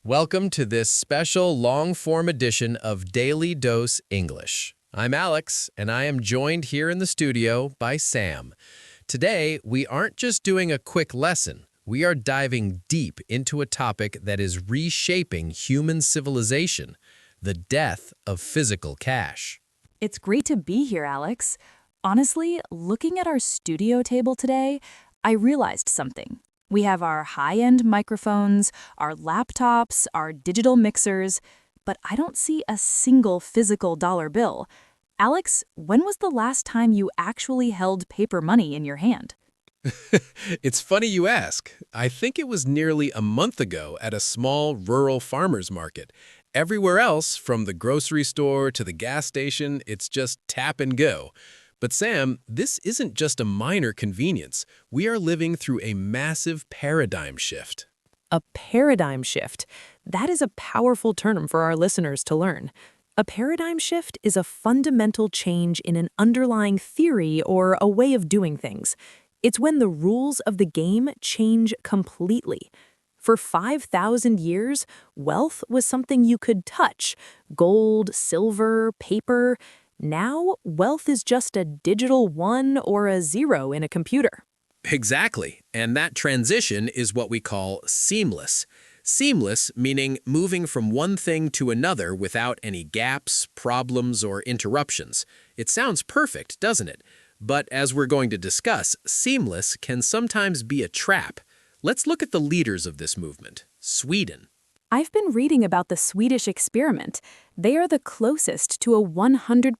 Welcome to this special long-form edition of Daily Dose English. I'm Alex, and I am joined here in the studio by Sam. Today, we aren't just doing a quick lesson. We are diving deep into a topic that is reshaping human civilization, the death of physical cash. It's great to be here, Alex. Honestly, looking at our studio table today, I realized something. We have our high-end microphones, our laptops, our digital mixers, but I don't see a single physical dollar bill. Alex, when was the last time you actually held paper money in your hand? It's funny you ask. I think it was nearly a month ago at a small rural farmer's market. Everywhere else, from the grocery store to the gas station, it's just tap and go. But Sam, this isn't just a minor convenience. We are living through a massive paradigm shift. A paradigm shift. That is a powerful term for our listeners to learn. A paradigm shift is a fundamental change in an underlying theory or a way of doing things. It's when the rules of the game change completely. For 5,000 years, wealth was something you could touch. Gold, silver, paper. Now, wealth is just a digital 1 or a 0 in a computer. Exactly, and that transition is what we call seamless. Seamless meaning moving from one thing to another without any gaps, problems, or interruptions. It sounds perfect, doesn't it? But as we're going to discuss, seamless can sometimes be a trap. Let's look at the leaders of this movement, Sweden. I've been reading about the Swedish experiment. They are the closest to a 100%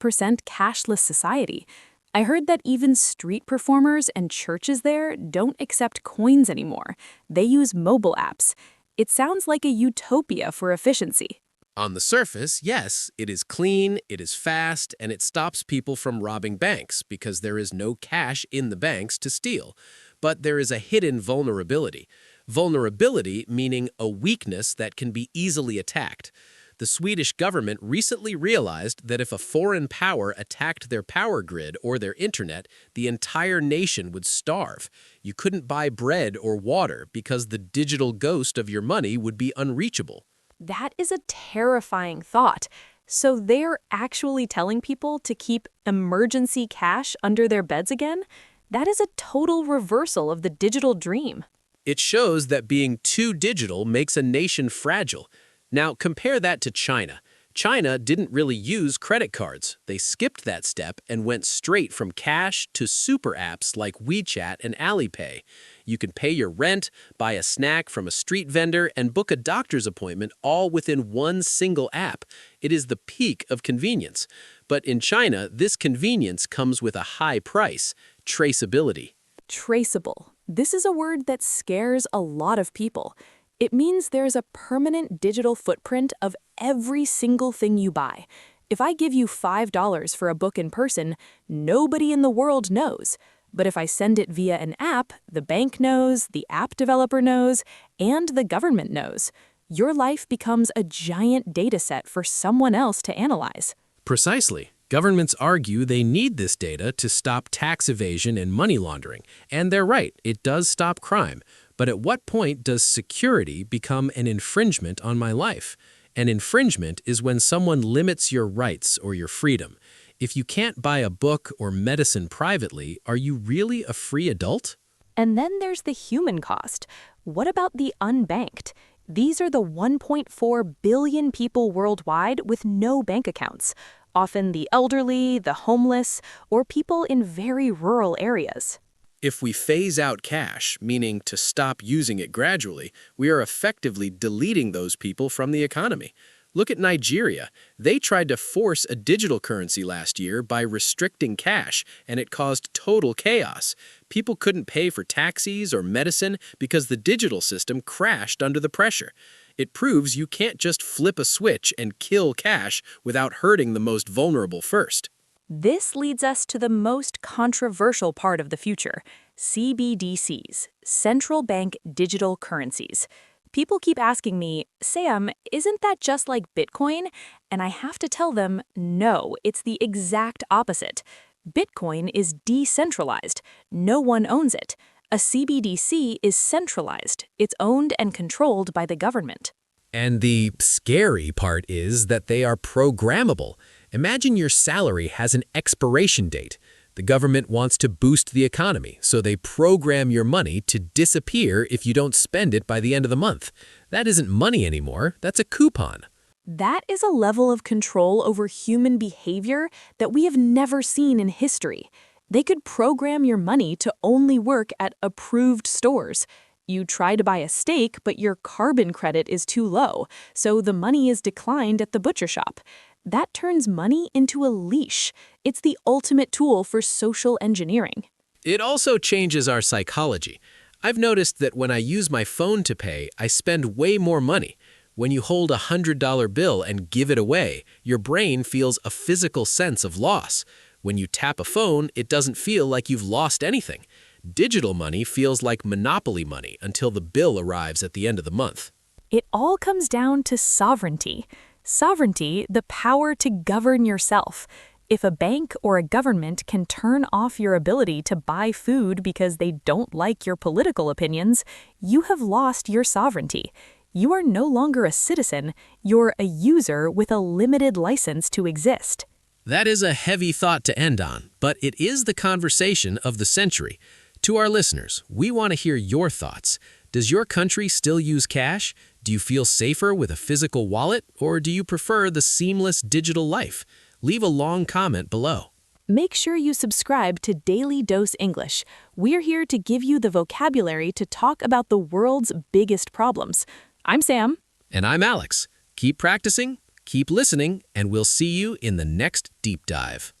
cashless society. I heard that even street performers and churches there don't accept coins anymore. They use mobile apps. It sounds like a utopia for efficiency. On the surface, yes, it is clean, it is fast, and it stops people from robbing banks because there is no cash in the banks to steal. But there is a hidden vulnerability. Vulnerability meaning a weakness that can be easily attacked. The Swedish government recently realized that if a foreign power attacked their power grid or their internet, the entire nation would starve. You couldn't buy bread or water because the digital ghost of your money would be unreachable. That is a terrifying thought. So they're actually telling people to keep emergency cash under their beds again? That is a total reversal of the digital dream. It shows that being too digital makes a nation fragile. Now, compare that to China. China didn't really use credit cards. They skipped that step and went straight from cash to super apps like WeChat and Alipay. You can pay your rent, buy a snack from a street vendor, and book a doctor's appointment all within one single app. It is the peak of convenience. But in China, this convenience comes with a high price, traceability. Traceable. This is a word that scares a lot of people. It means there's a permanent digital footprint of every single thing you buy. If I give you $5 for a book in person, nobody in the world knows. But if I send it via an app, the bank knows, the app developer knows, and the government knows. Your life becomes a giant data set for someone else to analyze. Precisely. Governments argue they need this data to stop tax evasion and money laundering. And they're right, it does stop crime. But at what point does security become an infringement on my life? An infringement is when someone limits your rights or your freedom. If you can't buy a book or medicine privately, are you really a free adult? And then there's the human cost. What about the unbanked? These are the 1.4 billion people worldwide with no bank accounts. Often the elderly, the homeless, or people in very rural areas. If we phase out cash, meaning to stop using it gradually, we are effectively deleting those people from the economy. Look at Nigeria. They tried to force a digital currency last year by restricting cash, and it caused total chaos. People couldn't pay for taxis or medicine because the digital system crashed under the pressure. It proves you can't just flip a switch and kill cash without hurting the most vulnerable first. This leads us to the most controversial part of the future, CBDCs, central bank digital currencies. People keep asking me, Sam, isn't that just like Bitcoin? And I have to tell them, no, it's the exact opposite. Bitcoin is decentralized. No one owns it. A CBDC is centralized. It's owned and controlled by the government. And the scary part is that they are programmable. Imagine your salary has an expiration date. The government wants to boost the economy, so they program your money to disappear if you don't spend it by the end of the month. That isn't money anymore, that's a coupon. That is a level of control over human behavior that we have never seen in history. They could program your money to only work at approved stores. You try to buy a steak, but your carbon credit is too low, so the money is declined at the butcher shop. That turns money into a leash. It's the ultimate tool for social engineering. It also changes our psychology. I've noticed that when I use my phone to pay, I spend way more money. When you hold a $100 bill and give it away, your brain feels a physical sense of loss. When you tap a phone, it doesn't feel like you've lost anything. Digital money feels like monopoly money until the bill arrives at the end of the month. It all comes down to sovereignty. Sovereignty, the power to govern yourself. If a bank or a government can turn off your ability to buy food because they don't like your political opinions, you have lost your sovereignty. You are no longer a citizen, you're a user with a limited license to exist. That is a heavy thought to end on, but it is the conversation of the century. To our listeners, we want to hear your thoughts. Does your country still use cash? Do you feel safer with a physical wallet, or do you prefer the seamless digital life? Leave a long comment below. Make sure you subscribe to Daily Dose English. We're here to give you the vocabulary to talk about the world's biggest problems. I'm Sam. And I'm Alex. Keep practicing, keep listening, and we'll see you in the next deep dive.